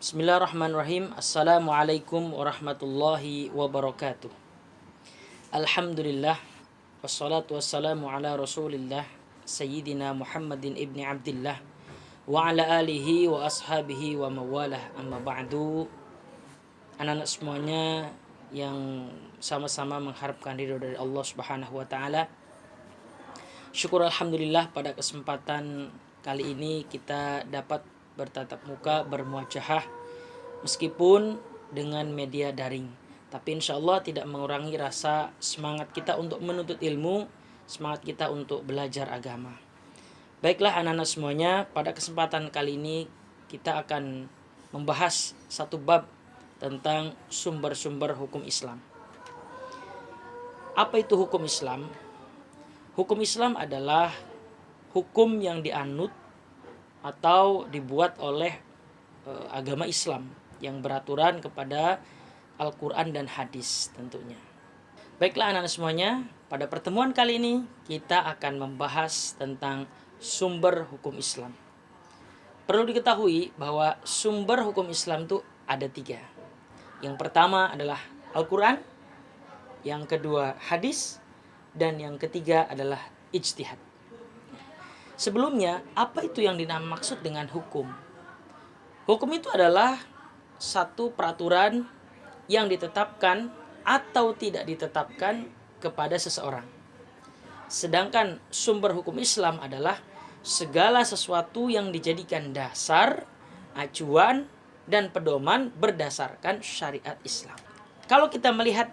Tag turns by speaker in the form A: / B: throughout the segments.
A: Bismillahirrahmanirrahim. Assalamualaikum warahmatullahi wabarakatuh. Alhamdulillah. Wassalatu wassalamu ala rasulillah Sayyidina Muhammadin ibni Abdillah wa ala alihi wa ashabihi wa mawalah, amma ba'du. Anak-anak semuanya yang sama-sama mengharapkan ridho dari Allah subhanahu wa ta'ala, syukur alhamdulillah pada kesempatan kali ini kita dapat bertatap muka, bermuajahah meskipun dengan media daring. Tapi insya Allah tidak mengurangi rasa semangat kita untuk menuntut ilmu, semangat kita untuk belajar agama. Baiklah anak-anak semuanya, pada kesempatan kali ini kita akan membahas satu bab tentang sumber-sumber hukum Islam. Apa itu hukum Islam? Hukum Islam adalah hukum yang dianut atau dibuat oleh agama Islam yang beraturan kepada Al-Quran dan hadis tentunya. Baiklah anak-anak semuanya, pada pertemuan kali ini kita akan membahas tentang sumber hukum Islam. Perlu diketahui bahwa sumber hukum Islam itu ada 3. Yang pertama adalah Al-Quran, yang kedua hadis, dan yang ketiga adalah ijtihad. Sebelumnya, apa itu yang dimaksud dengan hukum? Hukum itu adalah satu peraturan yang ditetapkan atau tidak ditetapkan kepada seseorang. Sedangkan sumber hukum Islam adalah segala sesuatu yang dijadikan dasar, acuan, dan pedoman berdasarkan syariat Islam. Kalau kita melihat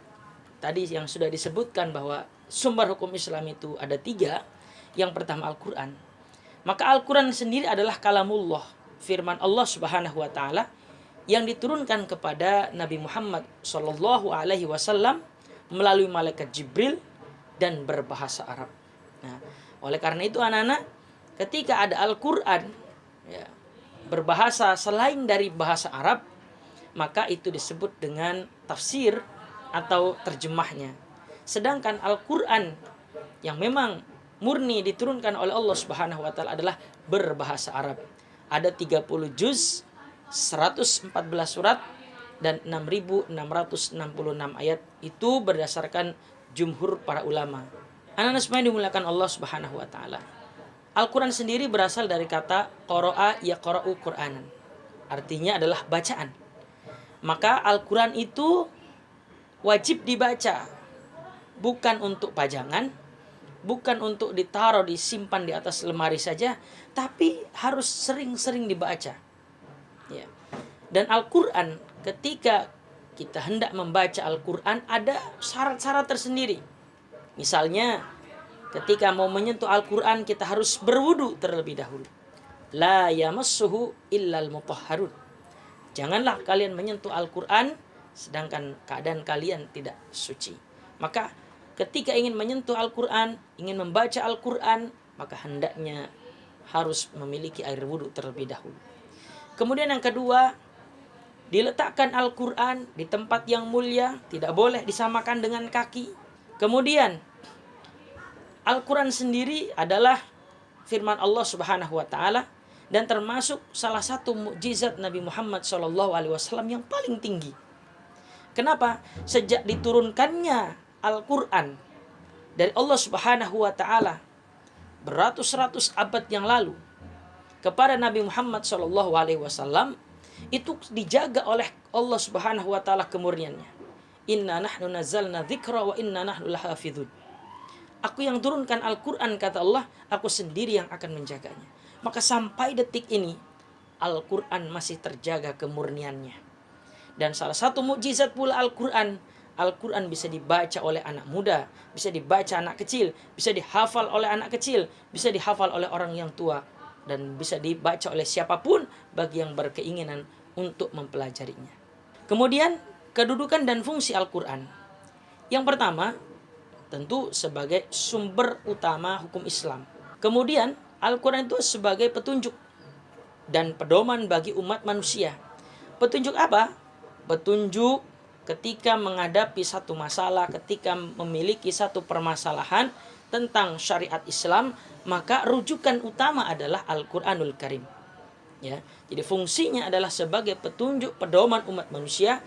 A: tadi yang sudah disebutkan bahwa sumber hukum Islam itu ada 3. Yang pertama Al-Quran. Maka Al-Quran sendiri adalah kalamullah, firman Allah subhanahu wa ta'ala yang diturunkan kepada Nabi Muhammad SAW melalui malaikat Jibril dan berbahasa Arab. Nah, oleh karena itu anak-anak, ketika ada Al-Quran berbahasa selain dari bahasa Arab, maka itu disebut dengan tafsir atau terjemahnya. Sedangkan Al-Quran yang memang murni diturunkan oleh Allah Subhanahu wa taala adalah berbahasa Arab. Ada 30 juz, 114 surat dan 6666 ayat. Itu berdasarkan jumhur para ulama. Anak-anak semua dimuliakan Allah Subhanahu wa taala. Al-Quran sendiri berasal dari kata qara'a yaqra'u Qur'anan. Artinya adalah bacaan. Maka Al-Quran itu wajib dibaca, bukan untuk pajangan, bukan untuk ditaruh, disimpan di atas lemari saja, tapi harus sering-sering dibaca. Ya. Dan Al-Quran, ketika kita hendak membaca Al-Quran, ada syarat-syarat tersendiri. Misalnya, ketika mau menyentuh Al-Quran, kita harus berwudu terlebih dahulu. La yamassuhu illal mutahharun. Janganlah kalian menyentuh Al-Quran sedangkan keadaan kalian tidak suci. Maka ketika ingin menyentuh Al-Quran, ingin membaca Al-Quran, maka hendaknya harus memiliki air wudhu terlebih dahulu. Kemudian yang kedua, diletakkan Al-Quran di tempat yang mulia, tidak boleh disamakan dengan kaki. Kemudian Al-Quran sendiri adalah firman Allah Subhanahu wa taala dan termasuk salah satu mukjizat Nabi Muhammad SAW yang paling tinggi. Kenapa? Sejak diturunkannya Al-Quran dari Allah Subhanahu wa taala beratus-ratus abad yang lalu kepada Nabi Muhammad SAW, itu dijaga oleh Allah Subhanahu wa taala kemurniannya. Inna nahnu nazzalna dzikra wa inna nahnu lahafizun. Aku yang turunkan Al-Quran, kata Allah, aku sendiri yang akan menjaganya. Maka sampai detik ini Al-Quran masih terjaga kemurniannya. Dan salah satu mukjizat pula Al-Quran, Al-Quran bisa dibaca oleh anak muda, bisa dibaca anak kecil, bisa dihafal oleh anak kecil, bisa dihafal oleh orang yang tua, dan bisa dibaca oleh siapapun bagi yang berkeinginan untuk mempelajarinya. Kemudian kedudukan dan fungsi Al-Quran. Yang pertama, tentu sebagai sumber utama hukum Islam. Kemudian Al-Quran itu sebagai petunjuk dan pedoman bagi umat manusia. Petunjuk apa? Petunjuk ketika menghadapi satu masalah, ketika memiliki satu permasalahan tentang syariat Islam, maka rujukan utama adalah Al-Quranul Karim. Ya, jadi fungsinya adalah sebagai petunjuk pedoman umat manusia,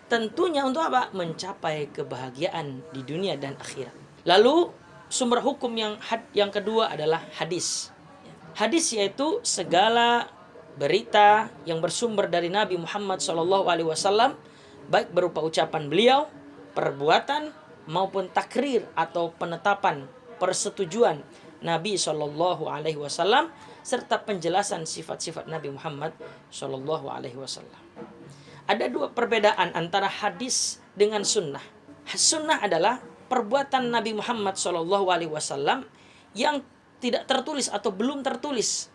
A: tentunya untuk apa? Mencapai kebahagiaan di dunia dan akhirat. Lalu sumber hukum yang kedua adalah hadis. Hadis yaitu segala berita yang bersumber dari Nabi Muhammad SAW, baik berupa ucapan beliau, perbuatan maupun takrir atau penetapan persetujuan Nabi SAW, serta penjelasan sifat-sifat Nabi Muhammad SAW. Ada dua perbedaan antara hadis dengan sunnah. Sunnah adalah perbuatan Nabi Muhammad SAW yang tidak tertulis atau belum tertulis.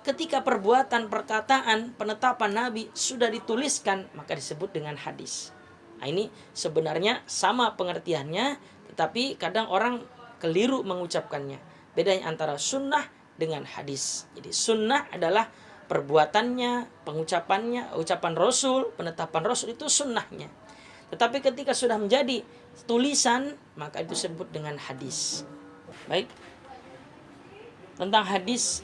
A: Ketika perbuatan, perkataan, penetapan Nabi sudah dituliskan, maka disebut dengan hadis. Nah, ini sebenarnya sama pengertiannya, tetapi kadang orang keliru mengucapkannya. Bedanya antara sunnah dengan hadis. Jadi sunnah adalah perbuatannya, pengucapannya, ucapan Rasul, penetapan Rasul, itu sunnahnya. Tetapi ketika sudah menjadi tulisan, maka itu disebut dengan hadis. Baik. Tentang hadis,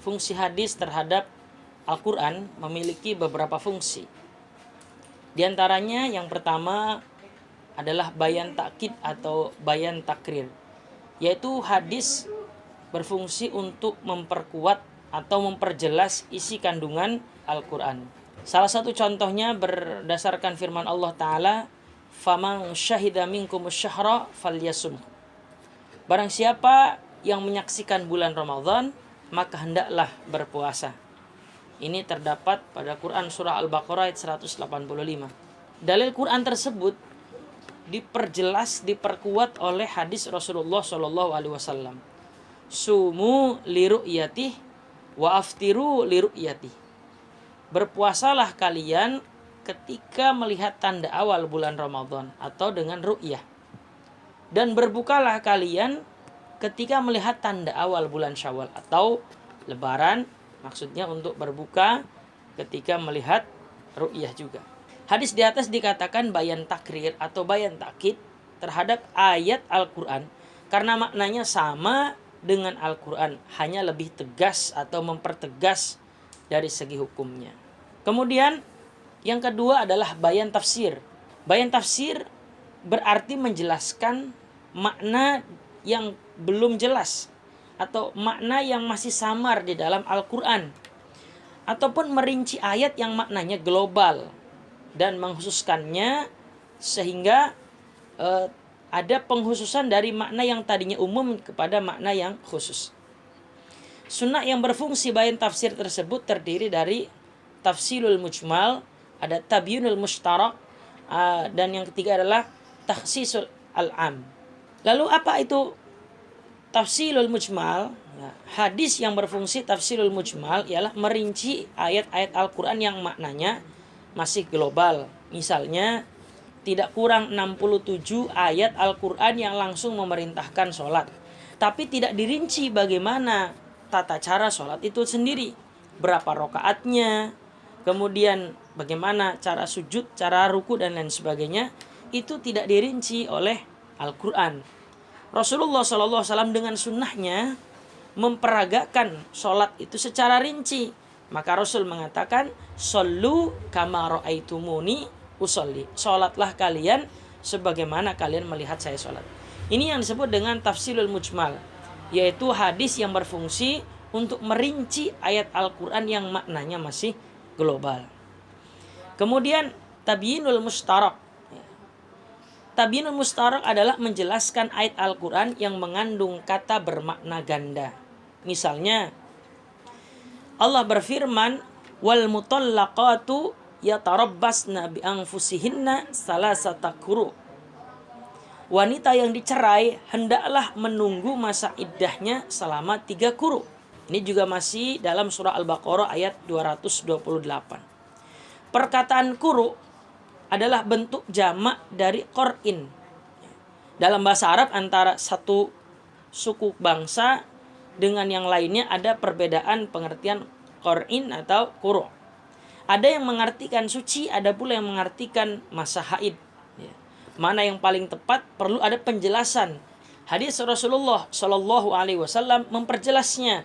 A: fungsi hadis terhadap Al-Quran memiliki beberapa fungsi. Di antaranya yang pertama adalah bayan takkid atau bayan takrir, yaitu hadis berfungsi untuk memperkuat atau memperjelas isi kandungan Al-Quran. Salah satu contohnya berdasarkan firman Allah Ta'ala, "Faman syahida minkumus syahra falyasum." Barang siapa yang menyaksikan bulan Ramadan, maka hendaklah berpuasa. Ini terdapat pada Quran surah Al-Baqarah ayat 185. Dalil Quran tersebut diperjelas, diperkuat oleh hadis Rasulullah SAW. Sumu liru'yatih wa aftiru liru'yatih. Berpuasalah kalian ketika melihat tanda awal bulan Ramadan atau dengan ru'yah. Dan berbukalah kalian ketika melihat tanda awal bulan Syawal atau Lebaran, maksudnya untuk berbuka ketika melihat ru'yah juga. Hadis di atas dikatakan bayan takrir atau bayan takkid terhadap ayat Al-Quran karena maknanya sama dengan Al-Quran, hanya lebih tegas atau mempertegas dari segi hukumnya. Kemudian yang kedua adalah bayan tafsir. Bayan tafsir berarti menjelaskan makna yang belum jelas atau makna yang masih samar di dalam Al-Quran, ataupun merinci ayat yang maknanya global dan mengkhususkannya sehingga ada pengkhususan dari makna yang tadinya umum kepada makna yang khusus. Sunnah yang berfungsi bayan tafsir tersebut terdiri dari tafsilul mujmal, ada tabyinul mushtarak, dan yang ketiga adalah takhsisul al-am. Lalu apa itu tafsilul mujmal? Hadis yang berfungsi tafsilul mujmal ialah merinci ayat-ayat Al-Quran yang maknanya masih global. Misalnya tidak kurang 67 ayat Al-Quran yang langsung memerintahkan sholat, tapi tidak dirinci bagaimana tata cara sholat itu sendiri, berapa rakaatnya, kemudian bagaimana cara sujud, cara ruku dan lain sebagainya. Itu tidak dirinci oleh Al-Quran. Rasulullah SAW dengan sunnahnya memperagakan sholat itu secara rinci. Maka Rasul mengatakan, "Shollu kama ra'aitumuni usolli." Sholatlah kalian sebagaimana kalian melihat saya sholat. Ini yang disebut dengan tafsilul mujmal, yaitu hadis yang berfungsi untuk merinci ayat Al-Quran yang maknanya masih global. Kemudian tabyinul mustarak. Tabyinul mustarak adalah menjelaskan ayat Al-Quran yang mengandung kata bermakna ganda. Misalnya Allah berfirman, "Wal mutallaqatu yatarabbasna bi anfusihinna salasata quru." Wanita yang dicerai hendaklah menunggu masa iddahnya selama 3 quru. Ini juga masih dalam surah Al-Baqarah ayat 228. Perkataan quru adalah bentuk jamak dari qur'in. Dalam bahasa Arab antara satu suku bangsa dengan yang lainnya ada perbedaan pengertian qur'in atau quru'. Ada yang mengartikan suci, ada pula yang mengartikan masa haid. Mana yang paling tepat perlu ada penjelasan. Hadis Rasulullah SAW memperjelasnya.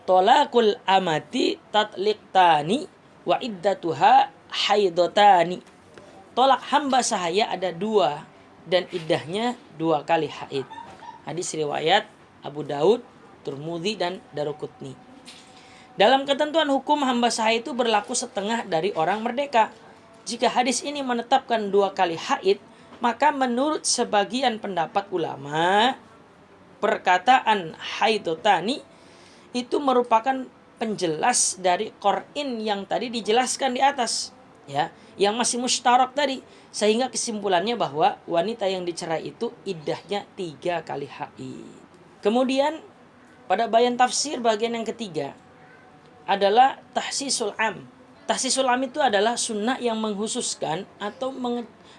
A: Tolakul amati tatliqtani wa iddatuha haidotani. Tolak hamba sahaya ada 2 dan iddahnya 2 kali haid. Hadis riwayat Abu Daud, Tirmidzi dan Daruqutni. Dalam ketentuan hukum, hamba sahaya itu berlaku setengah dari orang merdeka. Jika hadis ini menetapkan 2 kali haid, maka menurut sebagian pendapat ulama, perkataan haidotani itu merupakan penjelas dari Qur'in yang tadi dijelaskan di atas, ya, yang masih mustarak tadi, sehingga kesimpulannya bahwa wanita yang dicerai itu iddahnya 3 kali haid. Kemudian pada bayan tafsir bagian yang ketiga adalah tahsisul am. Tahsisul am itu adalah sunnah yang menghususkan atau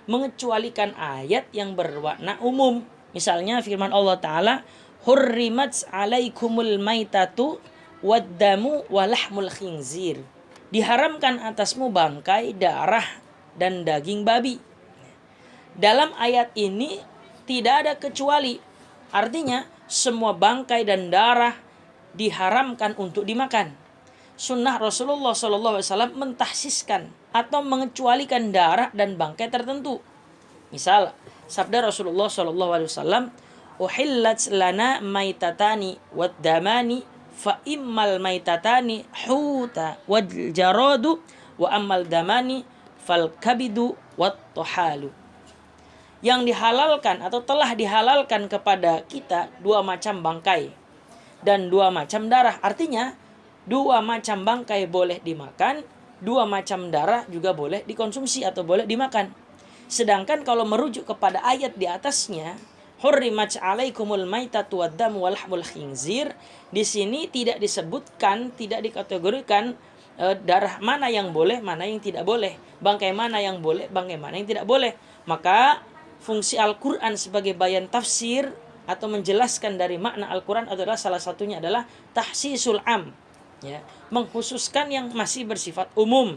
A: mengecualikan ayat yang berwarna umum. Misalnya firman Allah Ta'ala, hurrimat alaikumul maitatu waddamu walahmul khinzir. Diharamkan atasmu bangkai, darah, dan daging babi. Dalam ayat ini tidak ada kecuali. Artinya semua bangkai dan darah diharamkan untuk dimakan. Sunnah Rasulullah SAW mentahsiskan atau mengecualikan darah dan bangkai tertentu. Misal sabda Rasulullah SAW, uhillat lana maitatani wad damani fa immal maitatani huta wal jaradu wa ammal damani fal kabidu wat tohalu. Yang dihalalkan atau telah dihalalkan kepada kita 2 macam bangkai dan 2 macam darah. Artinya 2 macam bangkai boleh dimakan, 2 macam darah juga boleh dikonsumsi atau boleh dimakan. Sedangkan kalau merujuk kepada ayat di atasnya, hurrimat alaikumul maitatu waddamu walahmul khinzir, di sini tidak disebutkan, tidak dikategorikan darah mana yang boleh, mana yang tidak boleh, bangkai mana yang boleh, bangkai mana yang tidak boleh. Maka fungsi Al-Qur'an sebagai bayan tafsir atau menjelaskan dari makna Al-Qur'an adalah salah satunya adalah tahsisul am, ya, mengkhususkan yang masih bersifat umum.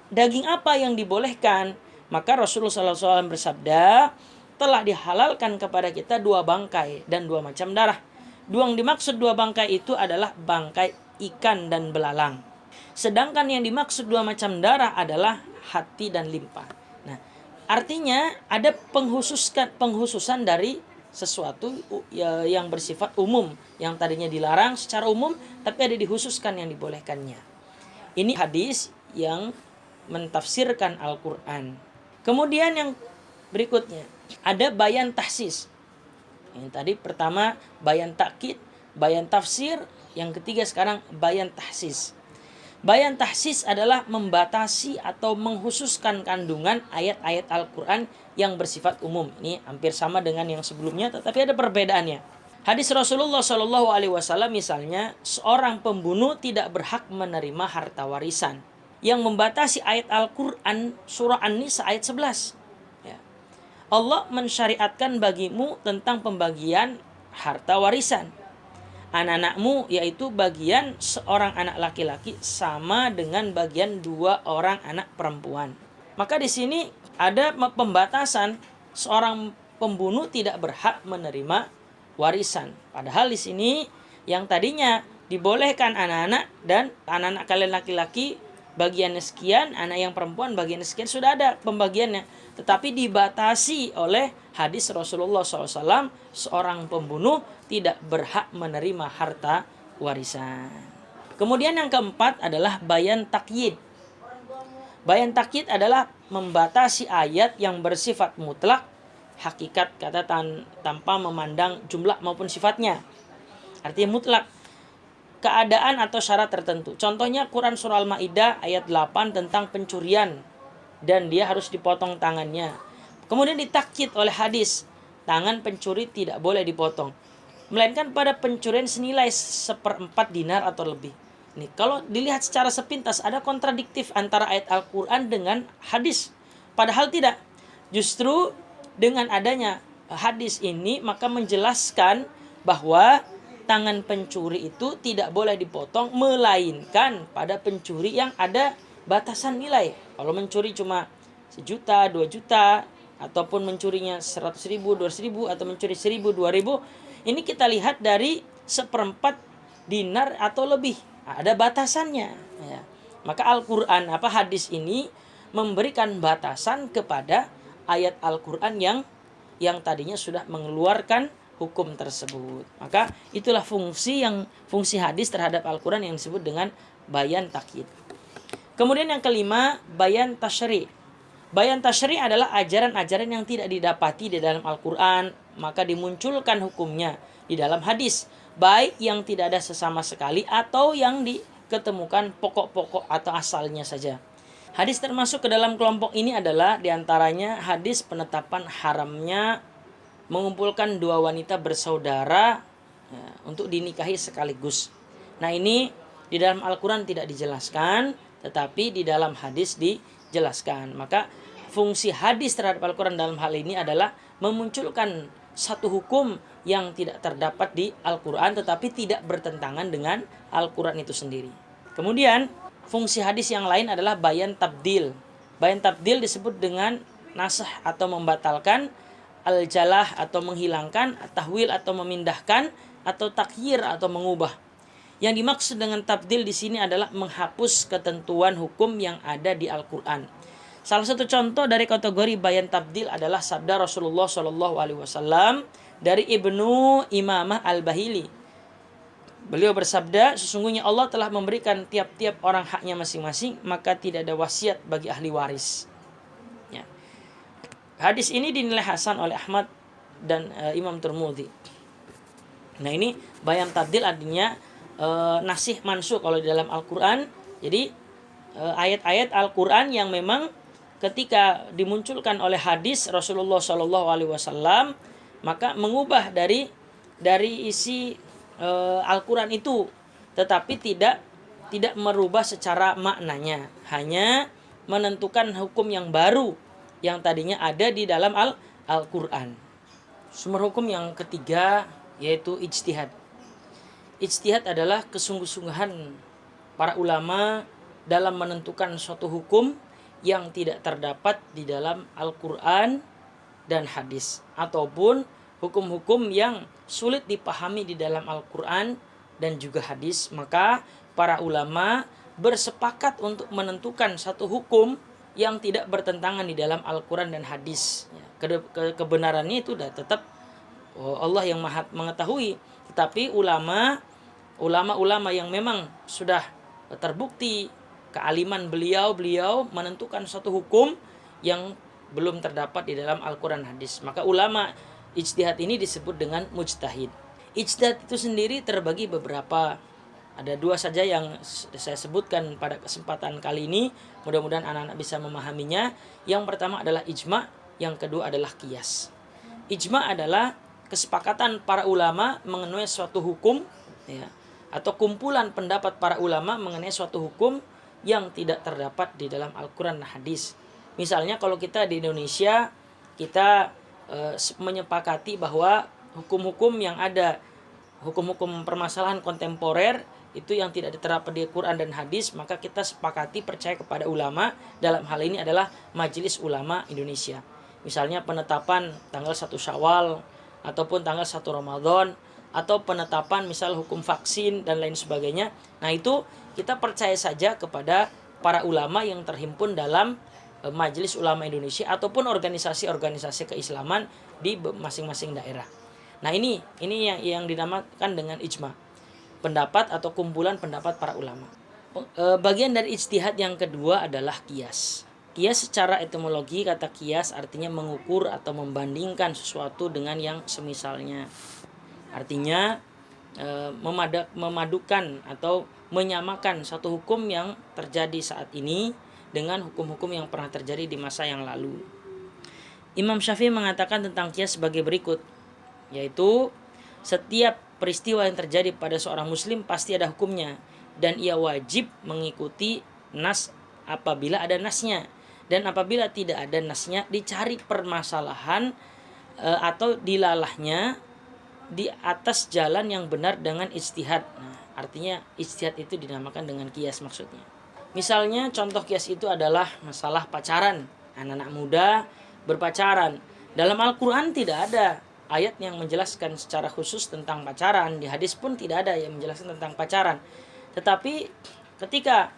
A: Daging apa yang dibolehkan? Maka Rasulullah SAW bersabda, telah dihalalkan kepada kita 2 bangkai dan 2 macam darah. Yang dimaksud 2 bangkai itu adalah bangkai ikan dan belalang. Sedangkan yang dimaksud 2 macam darah adalah hati dan limpa. Nah, artinya ada penghususan dari sesuatu yang bersifat umum, yang tadinya dilarang secara umum tapi ada dikhususkan yang dibolehkannya. Ini hadis yang mentafsirkan Al-Qur'an. Kemudian yang berikutnya ada bayan tahsis. Yang tadi pertama bayan takkid, bayan tafsir, yang ketiga sekarang bayan tahsis. Bayan tahsis adalah membatasi atau menghususkan kandungan ayat-ayat Al-Qur'an yang bersifat umum. Ini hampir sama dengan yang sebelumnya, tetapi ada perbedaannya. Hadis Rasulullah SAW misalnya, seorang pembunuh tidak berhak menerima harta warisan. Yang membatasi ayat Al-Qur'an surah An-Nisa ayat 11. Ya. Allah mensyariatkan bagimu tentang pembagian harta warisan. Anak-anakmu yaitu bagian seorang anak laki-laki sama dengan bagian 2 orang anak perempuan. Maka di sini ada pembatasan, seorang pembunuh tidak berhak menerima warisan. Padahal di sini yang tadinya dibolehkan anak-anak dan anak-anak kalian laki-laki bagiannya sekian, anak yang perempuan bagiannya sekian, sudah ada pembagiannya. Tetapi dibatasi oleh hadis Rasulullah SAW, seorang pembunuh tidak berhak menerima harta warisan. Kemudian yang keempat adalah bayan takyid. Bayan takyid adalah membatasi ayat yang bersifat mutlak, hakikat kata tanpa memandang jumlah maupun sifatnya. Artinya mutlak, keadaan atau syarat tertentu. Contohnya Quran surah Al-Maidah ayat 8 tentang pencurian dan dia harus dipotong tangannya. Kemudian ditakyid oleh hadis, tangan pencuri tidak boleh dipotong, melainkan pada pencurian senilai 1/4 dinar atau lebih. Nih, kalau dilihat secara sepintas ada kontradiktif antara ayat Al-Qur'an dengan hadis. Padahal tidak. Justru dengan adanya hadis ini maka menjelaskan bahwa tangan pencuri itu tidak boleh dipotong, melainkan pada pencuri yang ada batasan nilai. Kalau mencuri cuma 1 juta, 2 juta, ataupun mencurinya 100.000, 200.000, atau mencuri 1.000, 2.000, ini kita lihat dari 1/4 dinar atau lebih. Ada batasannya. Ya. Maka Al-Quran hadis ini memberikan batasan kepada ayat Al-Quran yang tadinya sudah mengeluarkan hukum tersebut. Maka itulah fungsi hadis terhadap Al-Quran yang disebut dengan bayan takyid. Kemudian yang kelima, bayan tasyri'. Bayan tasyri' adalah ajaran-ajaran yang tidak didapati di dalam Al-Quran, maka dimunculkan hukumnya di dalam hadis, baik yang tidak ada sesama sekali atau yang diketemukan pokok-pokok atau asalnya saja. Hadis termasuk ke dalam kelompok ini adalah diantaranya hadis penetapan haramnya mengumpulkan dua wanita bersaudara untuk dinikahi sekaligus. Nah, ini di dalam Al-Quran tidak dijelaskan, tetapi di dalam hadis dijelaskan. Maka fungsi hadis terhadap Al-Quran dalam hal ini adalah memunculkan satu hukum yang tidak terdapat di Al-Quran, tetapi tidak bertentangan dengan Al-Quran itu sendiri. Kemudian fungsi hadis yang lain adalah bayan tabdil. Bayan tabdil disebut dengan nasah atau membatalkan, al-jalah atau menghilangkan, tahwil atau memindahkan, atau takyir atau mengubah. Yang dimaksud dengan tabdil di sini adalah menghapus ketentuan hukum yang ada di Al-Quran. Salah satu contoh dari kategori bayan tabdil adalah sabda Rasulullah SAW dari Ibnu Imamah Al-Bahili. Beliau bersabda, sesungguhnya Allah telah memberikan tiap-tiap orang haknya masing-masing, maka tidak ada wasiat bagi ahli waris. Ya. Hadis ini dinilai hasan oleh Ahmad dan Imam Tirmidzi. Nah, ini bayan tabdil artinya nasih mansukh kalau di dalam Al-Quran. Jadi ayat-ayat Al-Quran yang memang ketika dimunculkan oleh hadis Rasulullah SAW, maka mengubah dari isi Al-Quran itu, tetapi tidak merubah secara maknanya, hanya menentukan hukum yang baru yang tadinya ada di dalam Al-Quran. Sumber hukum yang ketiga yaitu ijtihad. Ijtihad adalah kesungguh-sungguhan para ulama dalam menentukan suatu hukum yang tidak terdapat di dalam Al-Quran dan hadis, ataupun hukum-hukum yang sulit dipahami di dalam Al-Quran dan juga hadis. Maka para ulama bersepakat untuk menentukan satu hukum yang tidak bertentangan di dalam Al-Quran dan hadis. Kebenarannya itu sudah tetap Allah yang Maha mengetahui, tetapi ulama-ulama yang memang sudah terbukti kealiman beliau menentukan suatu hukum yang belum terdapat di dalam Al-Quran hadis, maka ulama ijtihad ini disebut dengan mujtahid. Ijtihad itu sendiri terbagi beberapa, ada dua saja yang saya sebutkan pada kesempatan kali ini, mudah-mudahan anak-anak bisa memahaminya. Yang pertama adalah ijma', yang kedua adalah qiyas. Ijma' adalah kesepakatan para ulama mengenai suatu hukum, ya, atau kumpulan pendapat para ulama mengenai suatu hukum yang tidak terdapat di dalam Al-Quran dan hadis. Misalnya kalau kita di Indonesia, kita menyepakati bahwa hukum-hukum yang ada, hukum-hukum permasalahan kontemporer itu yang tidak diterapkan di Quran dan hadis, maka kita sepakati percaya kepada ulama. Dalam hal ini adalah Majelis Ulama Indonesia. Misalnya penetapan tanggal 1 Syawal ataupun tanggal 1 Ramadan, atau penetapan misal hukum vaksin dan lain sebagainya. Nah, itu kita percaya saja kepada para ulama yang terhimpun dalam Majelis Ulama Indonesia ataupun organisasi-organisasi keislaman di masing-masing daerah. Nah, ini yang dinamakan dengan ijma, pendapat atau kumpulan pendapat para ulama. Bagian dari ijtihad yang kedua adalah qiyas. Qiyas secara etimologi, kata qiyas artinya mengukur atau membandingkan sesuatu dengan yang semisalnya. Artinya memadukan atau menyamakan satu hukum yang terjadi saat ini dengan hukum-hukum yang pernah terjadi di masa yang lalu. Imam Syafi'i mengatakan tentang qiyas sebagai berikut, yaitu setiap peristiwa yang terjadi pada seorang muslim pasti ada hukumnya, dan ia wajib mengikuti nas apabila ada nasnya, dan apabila tidak ada nasnya dicari permasalahan atau dilalahnya di atas jalan yang benar dengan ijtihad. Nah, artinya ijtihad itu dinamakan dengan qiyas maksudnya. Misalnya contoh qiyas itu adalah masalah pacaran. Anak-anak muda berpacaran. Dalam Al-Quran tidak ada ayat yang menjelaskan secara khusus tentang pacaran. Di hadis pun tidak ada yang menjelaskan tentang pacaran. Tetapi ketika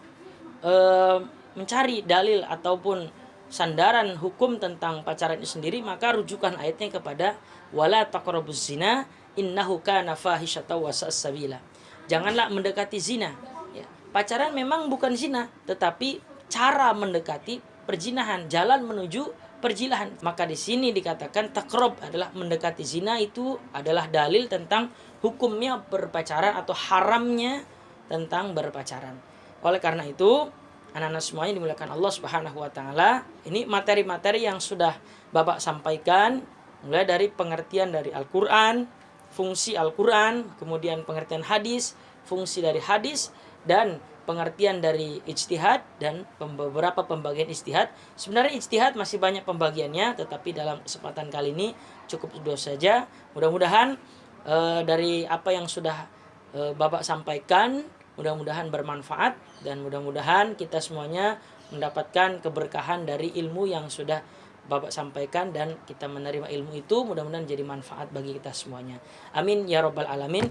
A: mencari dalil ataupun sandaran hukum tentang pacaran itu sendiri, maka rujukan ayatnya kepada wala taqrabuz zina innahu kana fahisyatan wa sabila. Janganlah mendekati zina. Ya. Pacaran memang bukan zina, tetapi cara mendekati perzinahan, jalan menuju perjilahan. Maka di sini dikatakan takrab adalah mendekati zina, itu adalah dalil tentang hukumnya berpacaran atau haramnya tentang berpacaran. Oleh karena itu, anak-anak semuanya dimuliakan Allah Subhanahu wa taala, ini materi-materi yang sudah Bapak sampaikan mulai dari pengertian dari Al-Qur'an, fungsi Al-Qur'an, kemudian pengertian hadis, fungsi dari hadis, dan pengertian dari ijtihad dan beberapa pembagian ijtihad. Sebenarnya ijtihad masih banyak pembagiannya, tetapi dalam kesempatan kali ini cukup itu saja. Mudah-mudahan dari apa yang sudah Bapak sampaikan mudah-mudahan bermanfaat, dan mudah-mudahan kita semuanya mendapatkan keberkahan dari ilmu yang sudah Bapak sampaikan, dan kita menerima ilmu itu mudah-mudahan jadi manfaat bagi kita semuanya. Amin ya rabbal alamin.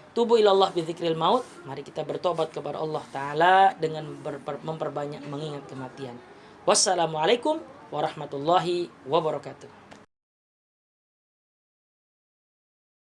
A: Tubu ilallah bidzikril maut. Mari kita bertobat kepada Allah Ta'ala dengan memperbanyak mengingat kematian. Wassalamualaikum warahmatullahi wabarakatuh.